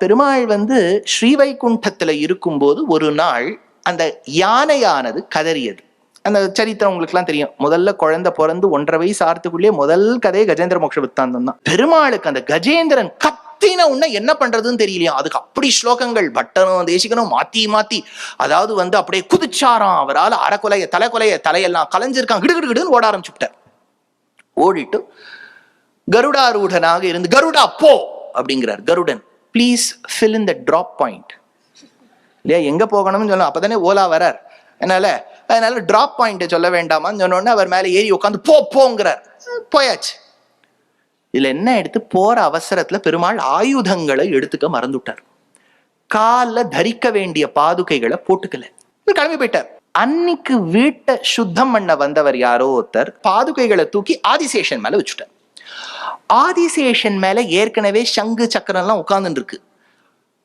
பெருமாள் ஸ்ரீவைகுண்டத்துல இருக்கும்போது ஒரு நாள் அந்த யானையானது கதறியது. அந்த சரித்திரம் உங்களுக்கு எல்லாம் தெரியும். முதல்ல குழந்தை பிறந்து 1.5 வயசு ஆறதுக்குள்ளேயே முதல் கதையே கஜேந்திர மோட்ச வித்தாந்தம் தான். பெருமாளுக்கு அந்த கஜேந்திரன் கத்தின உடனே என்ன பண்றதுன்னு தெரியலையா. அதுக்கு அப்படி ஸ்லோகங்கள் பட்டனும் தேசிகனும் மாத்தி மாத்தி, அதாவது அப்படியே குதிச்சாராம். அவரால் அறக்கொலைய தலையெல்லாம் கலைஞ்சிருக்கான். கிடுகிடுன்னு ஓட ஆரம்பிச்சுட்டார். ஓடிட்டு கருடாரூடனாக இருந்து கருடா போ அப்படிங்கிறார். Garudan please fill in the drop point இல்லையா, எங்க போகணும்னு சொல்லணும். அப்பதானே ஓலா வரார். அதனால டிராப் பாயிண்ட் சொல்ல வேண்டாமான்னு சொன்னோடனே அவர் மேல ஏறி உட்காந்து போங்கிறார். போயாச்சு. இதுல என்ன எடுத்து போற அவசரத்துல பெருமாள் ஆயுதங்களை எடுத்துக்க மறந்துட்டார். கால தரிக்க வேண்டிய பாதுகைகளை போட்டுக்கல, கிளம்பி போயிட்டார். அன்னைக்கு வீட்டை சுத்தம் பண்ண வந்தவர் யாரோ ஒருத்தர் பாதுகைகளை தூக்கி ஆதிசேஷன் மேல வச்சுட்டார். ஆதிசேஷன் மேல ஏற்கனவே சங்கு சக்கரம் எல்லாம் உட்கார்ந்து இருக்கு.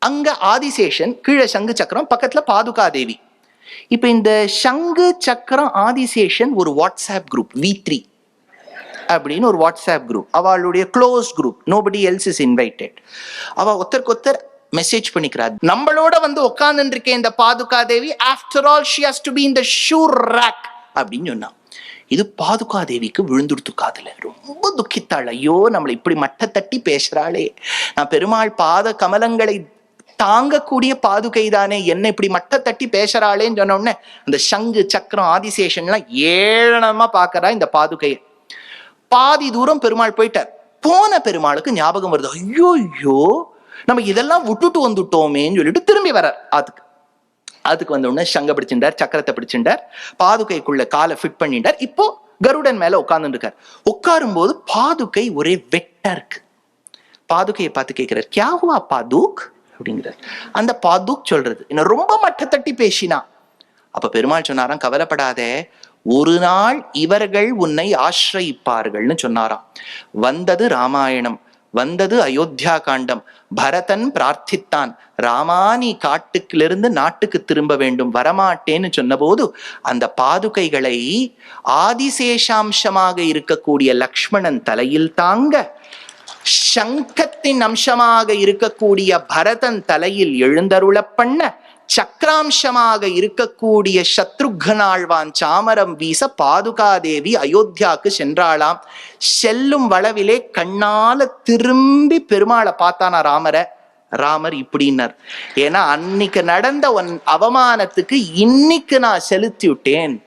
அங்க ஆதிசேஷன், கீழே சங்கு சக்கரம், பக்கத்துல பாதுகா தேவி. இப்ப இந்த சங்கு சக்கரம் ஆதிசேஷன் ஒரு வாட்ஸ்அப் குரூப் V3 அப்படின்னு ஒரு வாட்ஸ்அப் குரூப், அவளுடைய close group. Nobody else is invited. அவ ஒருத்தருக்கு மெசேஜ் பண்ணிக்கிறார். நம்மளோட உட்கார்ந்து இருக்கேன் இந்த Paduka Devi. After all she has to be in the shoe rack அப்படின்னு சொன்னா. இது பாதுகா தேவிக்கு விழுந்துடுத்து காதுல. ரொம்ப துக்கித்தாள். ஐயோ, நம்மளை இப்படி மட்ட தட்டி பேசுறாளே, நான் பெருமாள் பாத கமலங்களை தாங்கக்கூடிய பாதுகை தானே, என்ன இப்படி மட்ட தட்டி பேசுறாளேன்னு சொன்ன உடனே அந்த சங்கு சக்கரம் ஆதிசேஷன்லாம் ஏளனமா பாக்குறா இந்த பாதுகையை. பாதி தூரம் பெருமாள் போயிட்டார். போன பெருமாளுக்கு ஞாபகம் வருது. ஐயோ, நம்ம இதெல்லாம் விட்டுட்டு வந்துட்டோமேன்னு சொல்லிட்டு திரும்பி வர்றார். அதுக்கு வந்த உடனே சங்க பிடிச்சிட்டார், சக்கரத்தை பிடிச்சிட்டார், பாதுகைக்குள்ள காலை ஃபிட் பண்ணிட்டார். இப்போ கருடன் மேல உட்கார்ந்து இருக்கார். உட்காரும் போது பாதுகை ஒரே வெட்டா இருக்கு. பாதுகையை பார்த்து கேட்கிறார், கியா ஹுவா பாதுக் அப்படிங்கிறார். அந்த பாதுக் சொல்றது, என்ன ரொம்ப மட்ட தட்டி பேசினா. அப்ப பெருமாள் சொன்னாராம், கவலைப்படாதே, ஒரு நாள் இவர்கள் உன்னை ஆசிரயிப்பார்கள்னு சொன்னாராம். வந்தது ராமாயணம், வந்தது அயோத்தியா காண்டம். பரதன் பிரார்த்தித்தான், ராமானி காட்டுக்கிலிருந்து நாட்டுக்கு திரும்ப வேண்டும், வரமாட்டேன்னு சொன்ன போது அந்த பாதுகைகளை ஆதிசேஷாம்சமாக இருக்கக்கூடிய லக்ஷ்மணன் தலையில் தாங்க, சங்கத்தின் அம்சமாக இருக்கக்கூடிய பரதன் தலையில் எழுந்தருள பண்ண, சக்கராம்சமாக இருக்கக்கூடிய சத்ருக்னாழ்வான் சாமரம் வீச பாதுகாதேவி அயோத்தியாவுக்கு சென்றாளாம். செல்லும் வளவிலே கண்ணால திரும்பி பெருமாளை பார்த்தானா ராமர் இப்படின்னார். ஏன்னா அன்னைக்கு நடந்த அவமானத்துக்கு இன்னைக்கு நான் செலுத்தி விட்டேன்.